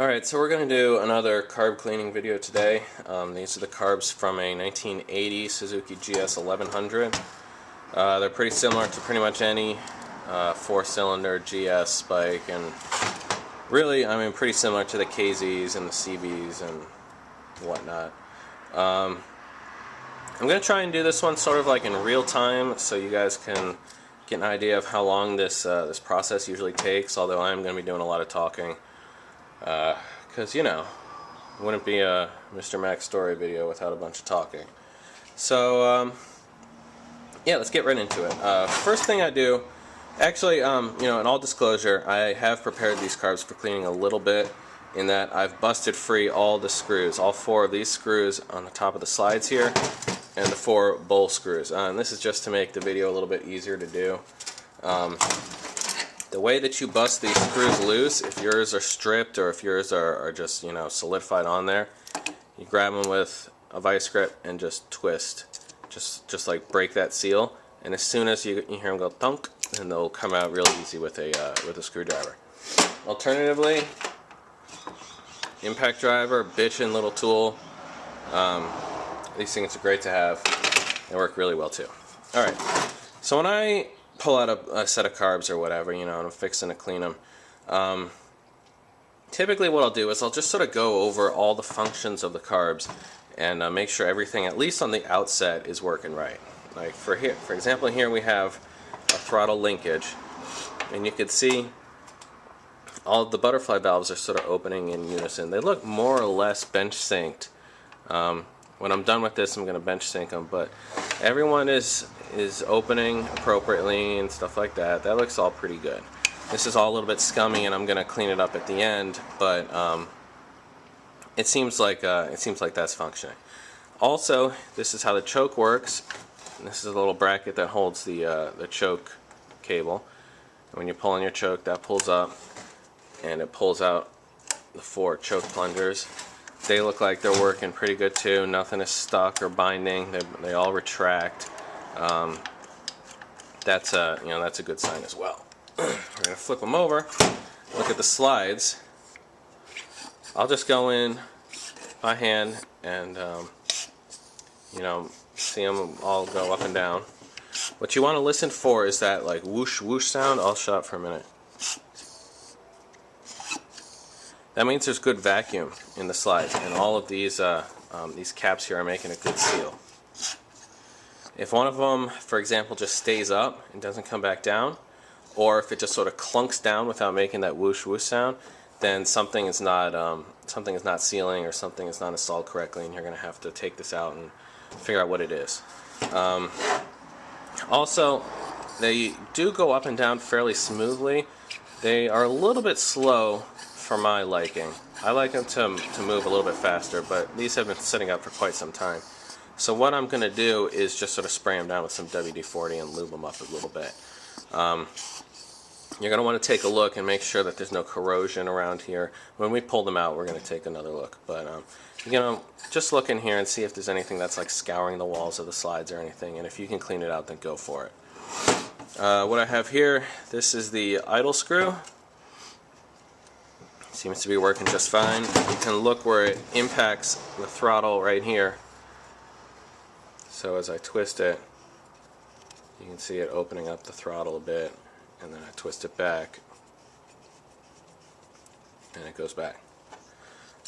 Alright, so we're going to do another carb cleaning video today. These are the carbs from a 1980 Suzuki GS 1100. They're pretty similar to pretty much any 4-cylinder GS bike, and really, I mean, pretty similar to the KZs and the CBs and whatnot. I'm going to try and do this one sort of like in real time so you guys can get an idea of how long this process usually takes, although I'm going to be doing a lot of talking. Because, you know, it wouldn't be a Mr. Mac story video without a bunch of talking. So, yeah, let's get right into it. First thing I do, actually, you know, in all disclosure, I have prepared these carbs for cleaning a little bit, in that I've busted free all the screws, all 4 of these screws on the top of the slides here, and the 4 bowl screws. And this is just to make the video a little bit easier to do. The way that you bust these screws loose, if yours are stripped or if yours are just, you know, solidified on there, you grab them with a vice grip and just twist. Just like break that seal, and as soon as you hear them go thunk, then they'll come out real easy with a screwdriver. Alternatively, impact driver, bitchin' little tool. These things are great to have. They work really well too. Alright, so when I pull out a set of carbs or whatever, you know, and I'm fixing to clean them, typically what I'll do is I'll just sort of go over all the functions of the carbs and make sure everything, at least on the outset, is working right. Like for example, here we have a throttle linkage, and you can see all of the butterfly valves are sort of opening in unison. They look more or less bench synced. When I'm done with this, I'm going to bench sync them, but everyone is opening appropriately and stuff like that. That looks all pretty good. This is all a little bit scummy, and I'm going to clean it up at the end, but it seems like that's functioning. Also, this is how the choke works. This is a little bracket that holds the choke cable. And when you pull on your choke, that pulls up, and it pulls out the 4 choke plungers. They look like they're working pretty good too. Nothing is stuck or binding. They all retract. That's a good sign as well. We're gonna flip them over. Look at the slides. I'll just go in by hand and you know, see them all go up and down. What you want to listen for is that like whoosh whoosh sound. I'll shut up for a minute. That means there's good vacuum in the slides, and all of these caps here are making a good seal. If one of them, for example, just stays up and doesn't come back down, or if it just sort of clunks down without making that whoosh whoosh sound, then something is not sealing, or something is not installed correctly, and you're going to have to take this out and figure out what it is. Also, they do go up and down fairly smoothly. They are a little bit slow for my liking. I like them to move a little bit faster, but these have been sitting up for quite some time. So what I'm going to do is just sort of spray them down with some WD-40 and lube them up a little bit. You're going to want to take a look and make sure that there's no corrosion around here. When we pull them out, we're going to take another look. But you know, just look in here and see if there's anything that's like scouring the walls of the slides or anything. And if you can clean it out, then go for it. What I have here, this is the idle screw. Seems to be working just fine. You can look where it impacts the throttle right here. So as I twist it, you can see it opening up the throttle a bit, and then I twist it back, and it goes back.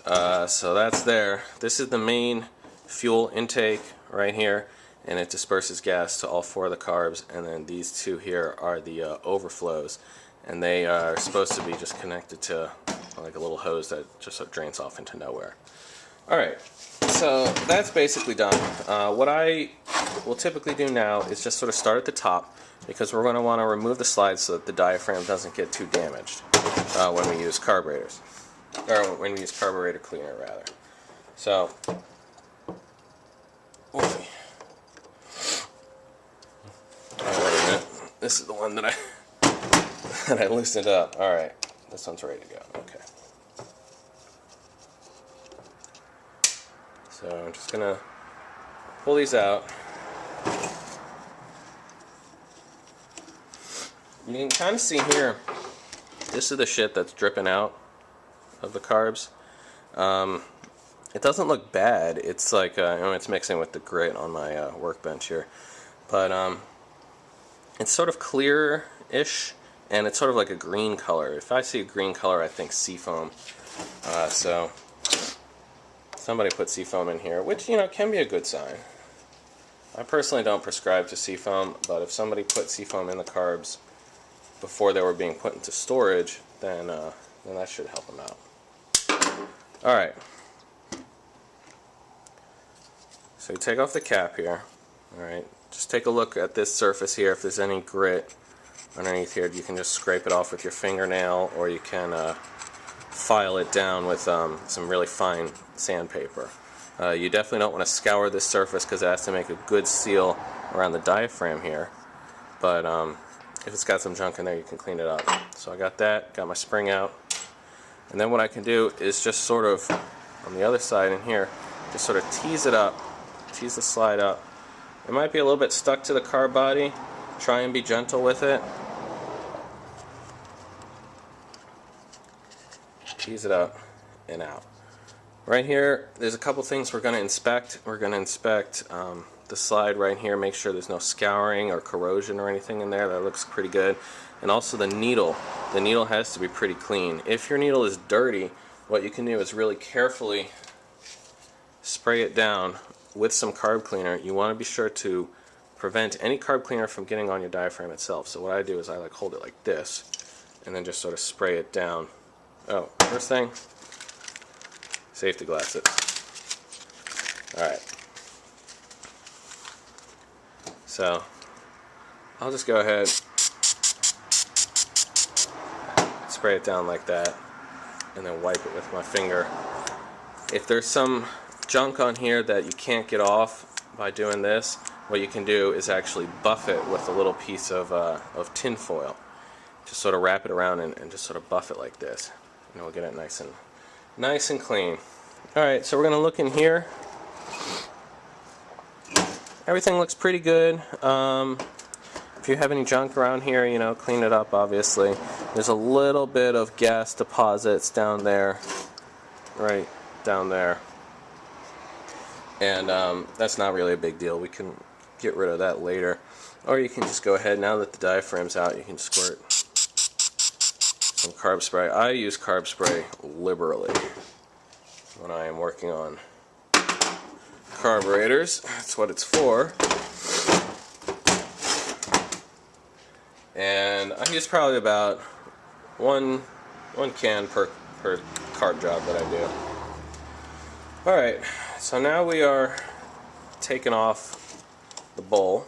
So that's there. This is the main fuel intake right here, and it disperses gas to all 4 of the carbs, and then these 2 here are the overflows, and they are supposed to be just connected to like a little hose that just sort of drains off into nowhere. Alright, so that's basically done. What I will typically do now is just sort of start at the top, because we're going to want to remove the slides so that the diaphragm doesn't get too damaged when we use carburetors. Or when we use carburetor cleaner, rather. So, wait a minute. This is the one that I loosened up. Alright, this one's ready to go. Okay. So I'm just going to pull these out. You can kind of see here, this is the shit that's dripping out. of the carbs. It doesn't look bad. It's like it's mixing with the grit on my workbench here, but it's sort of clear-ish, and it's sort of like a green color. If I see a green color, I think seafoam. So somebody put seafoam in here, which can be a good sign. I personally don't prescribe to seafoam, but if somebody put seafoam in the carbs before they were being put into storage, then that should help them out. All right. So you take off the cap here. All right. Just take a look at this surface here. If there's any grit underneath here, you can just scrape it off with your fingernail, or you can file it down with some really fine sandpaper. You definitely don't want to scour this surface because it has to make a good seal around the diaphragm here. But if it's got some junk in there, you can clean it up. So I got that, got my spring out. And then what I can do is just sort of, on the other side in here, just sort of tease it up, tease the slide up. It might be a little bit stuck to the carb body. Try and be gentle with it. Tease it up and out. Right here, there's a couple things we're going to inspect. We're going to inspect the slide right here, make sure there's no scouring or corrosion or anything in there. That looks pretty good. And also the needle. The needle has to be pretty clean. If your needle is dirty, what you can do is really carefully spray it down with some carb cleaner. You want to be sure to prevent any carb cleaner from getting on your diaphragm itself. So what I do is I like hold it like this and then just sort of spray it down. Oh, first thing, safety glasses. Alright. So I'll just go ahead, spray it down like that, and then wipe it with my finger. If there's some junk on here that you can't get off by doing this, what you can do is actually buff it with a little piece of tin foil. Just sort of wrap it around and just sort of buff it like this. And we'll get it nice and clean. Alright, so we're going to look in here. Everything looks pretty good. If you have any junk around here, clean it up, obviously. There's a little bit of gas deposits down there, right down there. And that's not really a big deal. We can get rid of that later. Or you can just go ahead, now that the diaphragm's out, you can squirt some carb spray. I use carb spray liberally when I am working on carburetors. That's what it's for. And I use probably about one can per carb job that I do. Alright, so now we are taking off the bowl.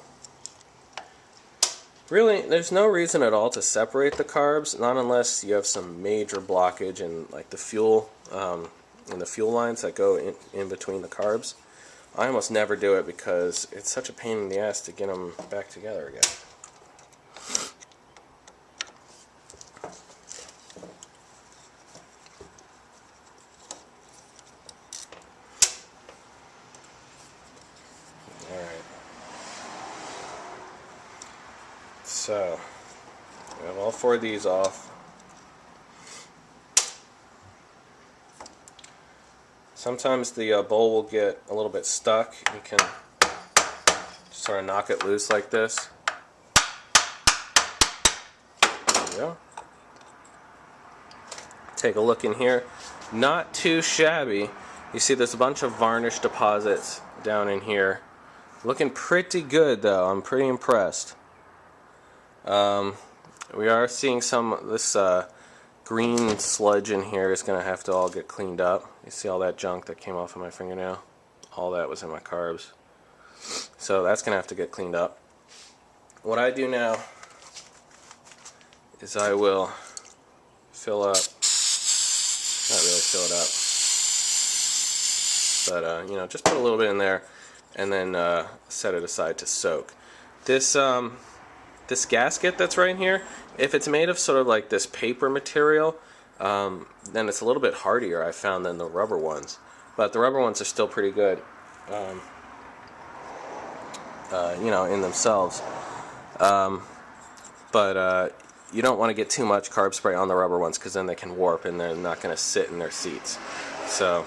Really, there's no reason at all to separate the carbs, not unless you have some major blockage in like the fuel in the fuel lines that go in between the carbs. I almost never do it because it's such a pain in the ass to get them back together again. So, we have all four of these off. Sometimes the bowl will get a little bit stuck. You can just sort of knock it loose like this. There we go. Take a look in here. Not too shabby. You see there's a bunch of varnish deposits down in here. Looking pretty good though. I'm pretty impressed. We are seeing this green sludge in here is going to have to all get cleaned up. You see all that junk that came off of my fingernail? All that was in my carbs. So that's going to have to get cleaned up. What I do now is I will fill up, not really fill it up, but just put a little bit in there and then set it aside to soak. This gasket that's right here, if it's made of sort of like this paper material, then it's a little bit hardier, I found, than the rubber ones. But the rubber ones are still pretty good, in themselves. But you don't want to get too much carb spray on the rubber ones because then they can warp and they're not going to sit in their seats. So,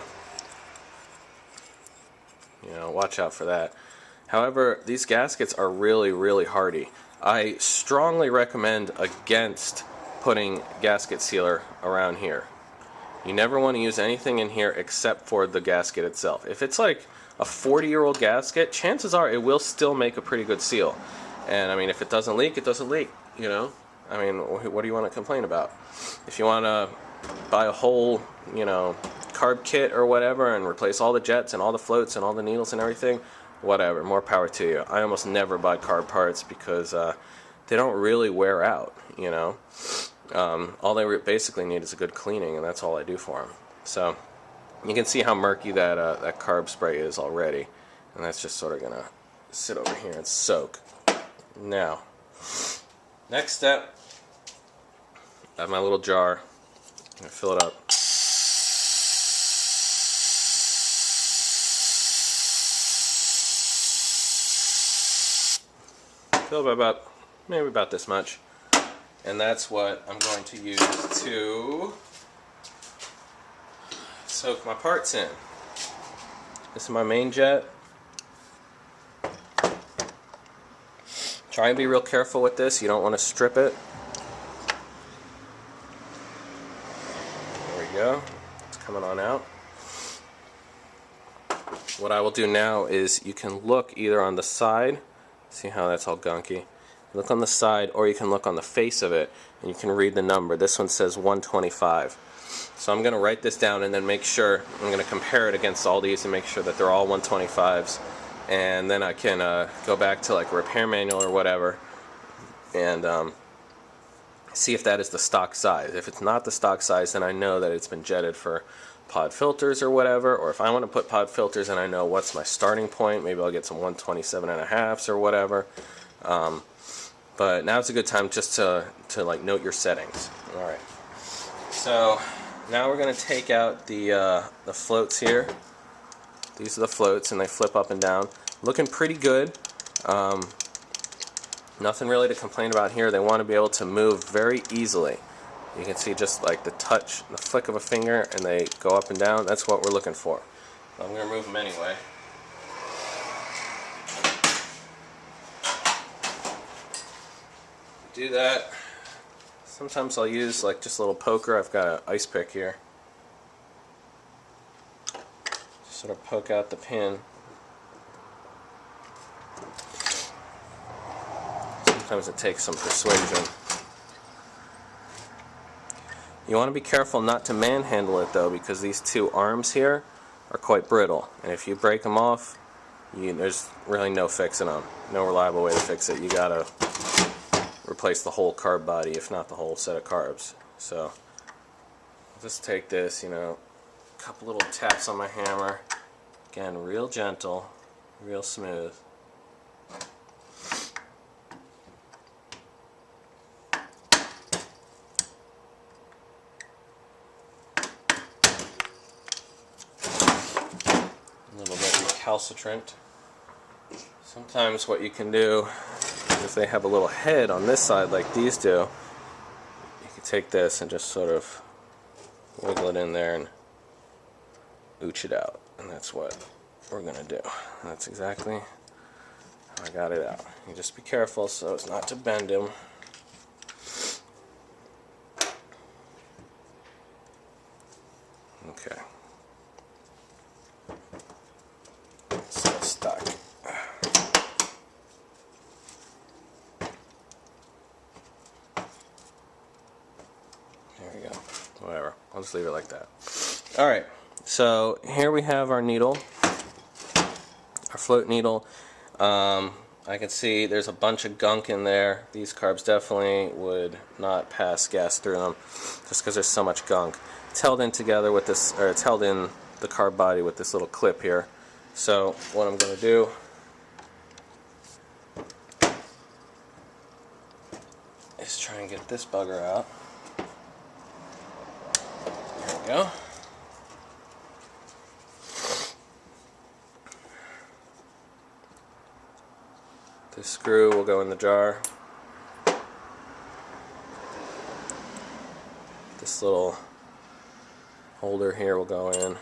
you know, watch out for that. However, these gaskets are really, really hardy. I strongly recommend against putting gasket sealer around here. You never want to use anything in here except for the gasket itself. If it's like a 40-year-old gasket, chances are it will still make a pretty good seal. And I mean, if it doesn't leak, it doesn't leak, you know? I mean, what do you want to complain about? If you want to buy a whole, you know, carb kit or whatever and replace all the jets and all the floats and all the needles and everything, whatever, more power to you. I almost never buy carb parts because they don't really wear out, you know? All they basically need is a good cleaning, and that's all I do for them. So you can see how murky that that carb spray is already, and that's just sort of gonna sit over here and soak. Now, next step, I have my little jar. I'm gonna fill it up. Fill it about maybe about this much. And that's what I'm going to use to soak my parts in. This is my main jet. Try and be real careful with this. You don't want to strip it. There we go. It's coming on out. What I will do now is you can look either on the side. See how that's all gunky? Look on the side, or you can look on the face of it and you can read the number. This one says 125. So I'm going to write this down and then make sure, I'm going to compare it against all these and make sure that they're all 125s. And then I can go back to like a repair manual or whatever and see if that is the stock size. If it's not the stock size, then I know that it's been jetted for pod filters or whatever. Or if I want to put pod filters and I know what's my starting point, maybe I'll get some 127.5s or whatever. But now's a good time just to like note your settings. All right. So now we're going to take out the floats here. These are the floats, and they flip up and down. Looking pretty good. Nothing really to complain about here. They want to be able to move very easily. You can see just like the touch, the flick of a finger, and they go up and down. That's what we're looking for. I'm going to remove them anyway. Do that. Sometimes I'll use like just a little poker. I've got an ice pick here. Just sort of poke out the pin. Sometimes it takes some persuasion. You want to be careful not to manhandle it though, because these two arms here are quite brittle, and if you break them off, there's really no fixing them. No reliable way to fix it. You gotta replace the whole carb body, if not the whole set of carbs. So I'll just take this, you know, a couple little taps on my hammer. Again, real gentle, real smooth. A little bit recalcitrant. Sometimes what you can do, if they have a little head on this side like these do, you can take this and just sort of wiggle it in there and ooch it out. And that's what we're going to do. And that's exactly how I got it out. You just be careful so as not to bend him. Okay. Still stuck. There we go. Whatever. I'll just leave it like that. Alright, so here we have our needle, our float needle. I can see there's a bunch of gunk in there. These carbs definitely would not pass gas through them just because there's so much gunk. It's held in together with this, or it's held in the carb body with this little clip here. So what I'm going to do is try and get this bugger out. There we go. This screw will go in the jar. This little holder here will go in.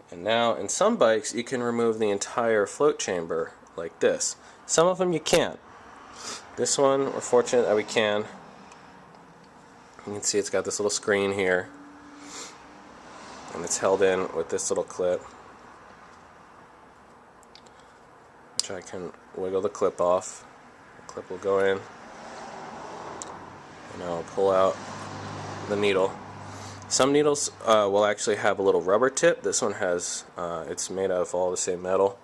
And now in some bikes you can remove the entire float chamber like this. Some of them you can't. This one we're fortunate that we can. You can see it's got this little screen here, and it's held in with this little clip, which I can wiggle the clip off. The clip will go in, and I'll pull out the needle. Some needles will actually have a little rubber tip. This one has, it's made out of all the same metal.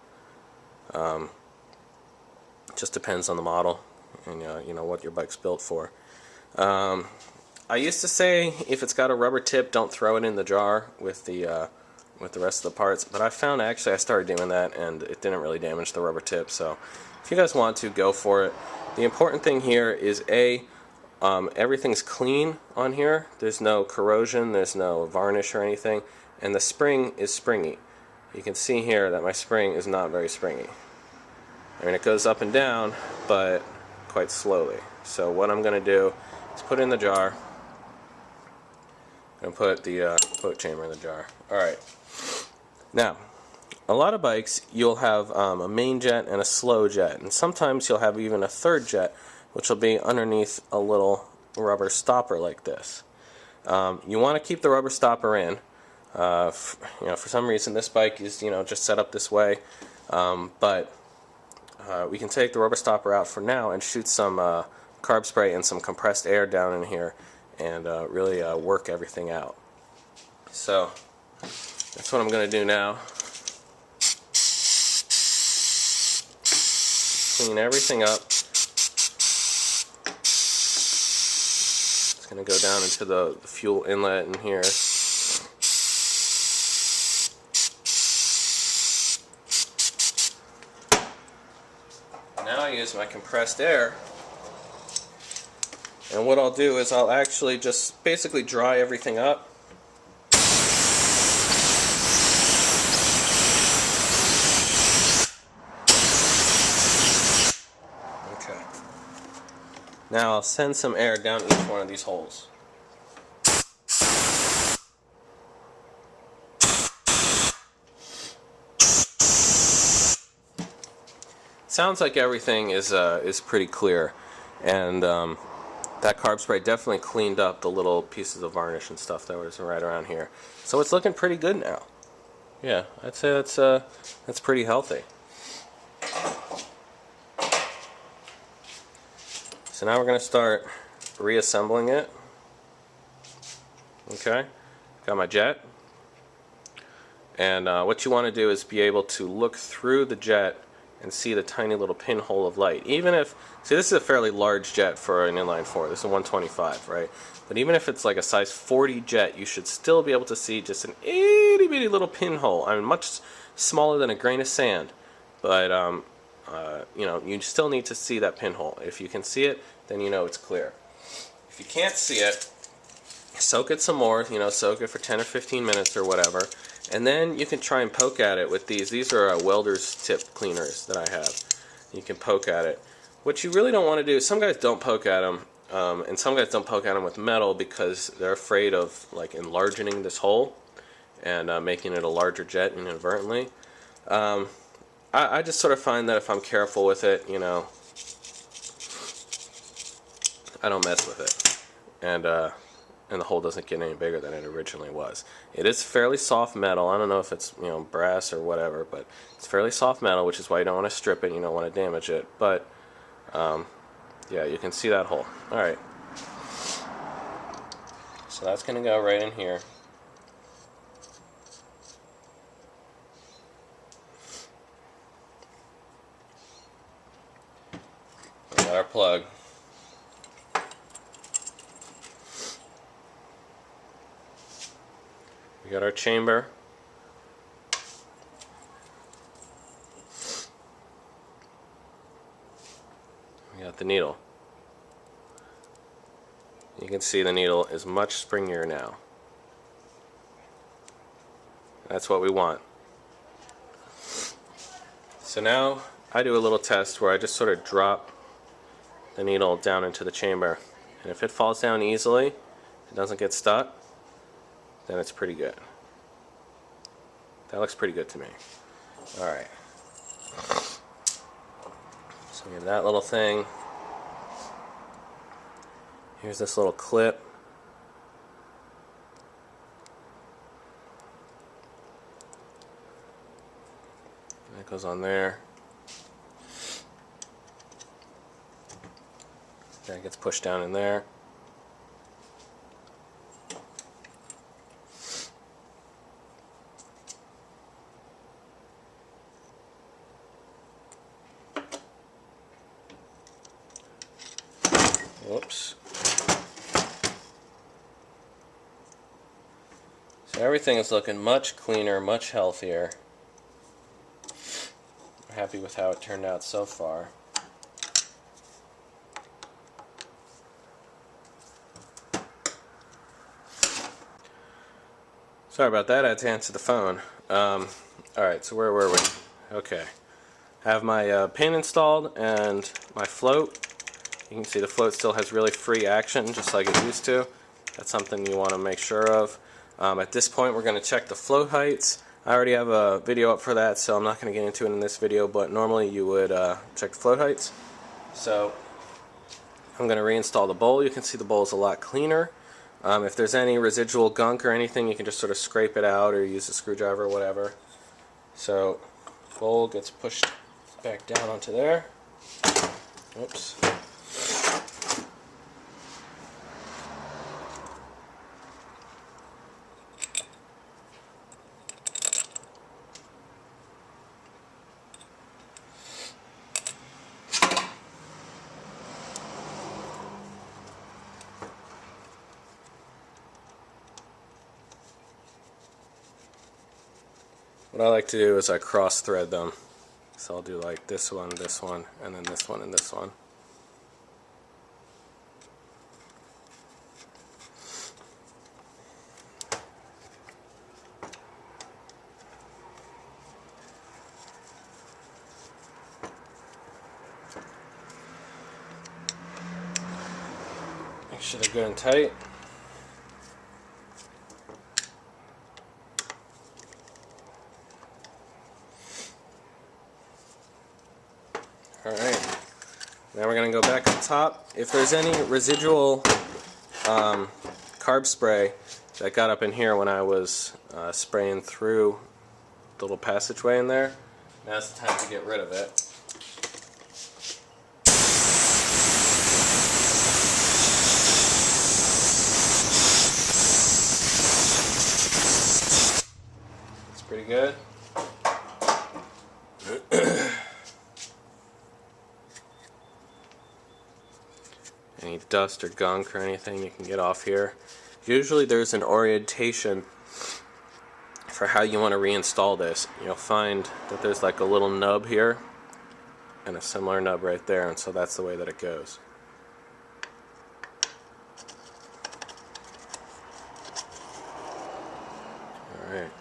Just depends on the model and you know what your bike's built for. I used to say if it's got a rubber tip, don't throw it in the jar with the rest of the parts, but I found actually I started doing that and it didn't really damage the rubber tip. So if you guys want to, go for it. The important thing here is everything's clean on here. There's no corrosion, there's no varnish or anything, and the spring is springy. You can see here that my spring is not very springy. I mean, it goes up and down, but quite slowly. So what I'm going to do is put it in the jar and put the float chamber in the jar. Alright, now a lot of bikes you'll have a main jet and a slow jet, and sometimes you'll have even a third jet, which will be underneath a little rubber stopper like this. You want to keep the rubber stopper in. For some reason this bike is just set up this way, but we can take the rubber stopper out for now and shoot some carb spray and some compressed air down in here and really work everything out. So that's what I'm going to do now. Clean everything up. Going to go down into the fuel inlet in here. Now I use my compressed air, and what I'll do is I'll actually just basically dry everything up. Okay. Now I'll send some air down each one of these holes. Sounds like everything is pretty clear, and that carb spray definitely cleaned up the little pieces of varnish and stuff that was right around here. So it's looking pretty good now. Yeah, I'd say that's pretty healthy. So now we're going to start reassembling it. Okay, got my jet, and what you want to do is be able to look through the jet and see the tiny little pinhole of light. Even if, see, this is a fairly large jet for an inline 4. This is a 125, right? But even if it's like a size 40 jet, you should still be able to see just an itty bitty little pinhole. I mean, much smaller than a grain of sand, but you still need to see that pinhole. If you can see it, then you know it's clear. If you can't see it, soak it some more, soak it for 10 or 15 minutes or whatever, and then you can try and poke at it with these. These are welder's tip cleaners that I have. You can poke at it. What you really don't want to do, some guys don't poke at them, and some guys don't poke at them with metal because they're afraid of like enlarging this hole and making it a larger jet inadvertently. I just sort of find that if I'm careful with it, I don't mess with it, and the hole doesn't get any bigger than it originally was. It is fairly soft metal. I don't know if it's brass or whatever, but it's fairly soft metal, which is why you don't want to strip it. You don't want to damage it. But yeah, you can see that hole. All right. So that's going to go right in here. We got our plug. We got our chamber. We got the needle. You can see the needle is much springier now. That's what we want. So now I do a little test where I just sort of drop the needle down into the chamber And if it falls down easily, it doesn't get stuck, then it's pretty good. That looks pretty good to me. Alright. So we have that little thing. Here's this little clip. That goes on there. That gets pushed down in there. Whoops. So everything is looking much cleaner, much healthier. I'm happy with how it turned out so far. Sorry about that, I had to answer the phone. Alright, so where were we? Okay. I have my pin installed and my float. You can see the float still has really free action, just like it used to. That's something you want to make sure of. At this point, we're going to check the float heights. I already have a video up for that, so I'm not going to get into it in this video, but normally you would check the float heights. So I'm going to reinstall the bowl. You can see the bowl is a lot cleaner. If there's any residual gunk or anything, you can just sort of scrape it out or use a screwdriver or whatever. So the bowl gets pushed back down onto there. Oops. What I like to do is I cross thread them. So I'll do like this one, and then this one and this one. Make sure they're good and tight. Alright, now we're going to go back on top. If there's any residual carb spray that got up in here when I was spraying through the little passageway in there, now's the time to get rid of it. It's pretty good. Any dust or gunk or anything you can get off here. Usually there's an orientation for how you want to reinstall this. You'll find that there's like a little nub here and a similar nub right there, and so that's the way that it goes. Alright.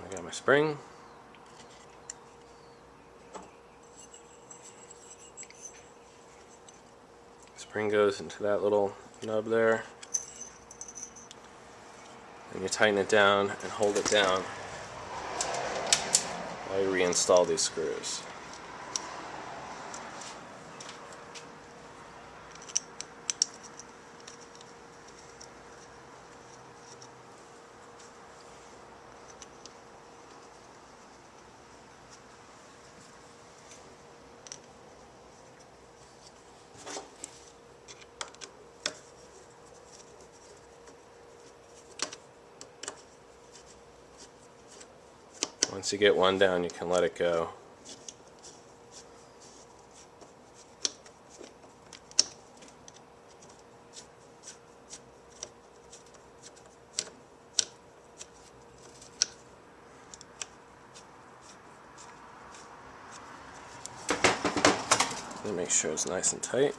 I got my spring. Spring goes into that little nub there, and you tighten it down and hold it down while you reinstall these screws. Once you get one down, you can let it go. And make sure it's nice and tight.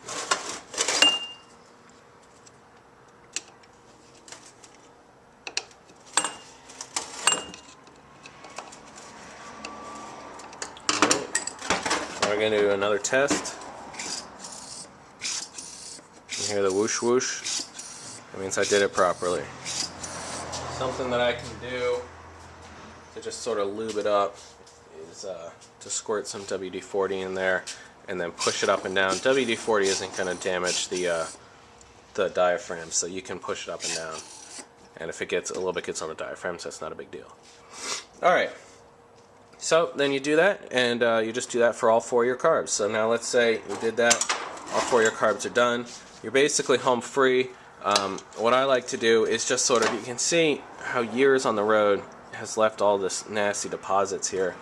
We're going to do another test. You hear the whoosh whoosh? That means I did it properly. Something that I can do to just sort of lube it up is to squirt some WD-40 in there and then push it up and down. WD-40 isn't going to damage the diaphragm, so you can push it up and down. And if it gets a little bit gets on the diaphragm, so that's not a big deal. Alright, so then you do that, and you just do that for all 4 of your carbs. So now let's say you did that, all 4 of your carbs are done. You're basically home free. What I like to do is just sort of, you can see how years on the road has left all this nasty deposits here.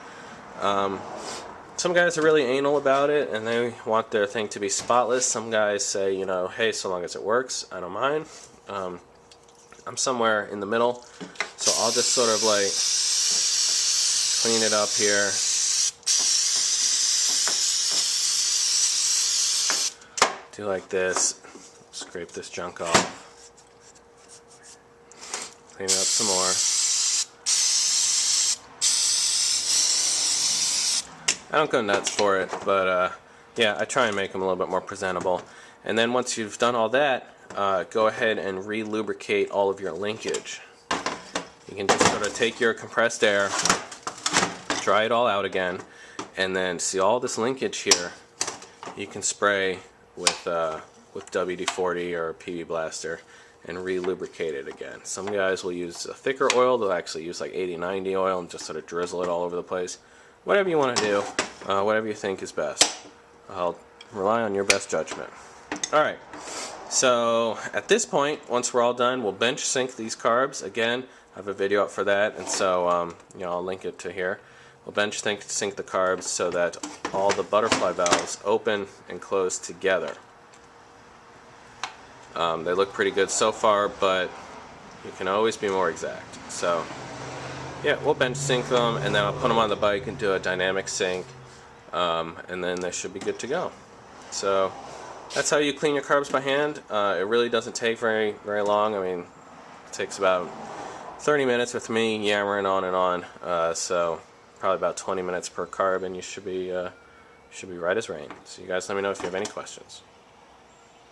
Some guys are really anal about it and they want their thing to be spotless. Some guys say, you know, hey, so long as it works, I don't mind. I'm somewhere in the middle, so I'll just sort of like clean it up here. Do like this. Scrape this junk off. Clean it up some more. I don't go nuts for it, but yeah, I try and make them a little bit more presentable. And then once you've done all that, go ahead and re-lubricate all of your linkage. You can just sort of take your compressed air, dry it all out again, and then see all this linkage here. You can spray with WD-40 or PB Blaster and re-lubricate it again. Some guys will use a thicker oil. They'll actually use like 80-90 oil and just sort of drizzle it all over the place. Whatever you want to do, whatever you think is best. I'll rely on your best judgment. Alright, so at this point, once we're all done, we'll bench sink these carbs. Again, I have a video up for that, and so you know, I'll link it to here. We'll bench sink the carbs so that all the butterfly valves open and close together. They look pretty good so far, but you can always be more exact. So yeah, we'll bench sink them, and then I'll put them on the bike and do a dynamic sync, and then they should be good to go. So that's how you clean your carbs by hand. It really doesn't take very long. I mean, it takes about 30 minutes with me yammering on and on. So probably about 20 minutes per carb, and you should be right as rain. So you guys let me know if you have any questions.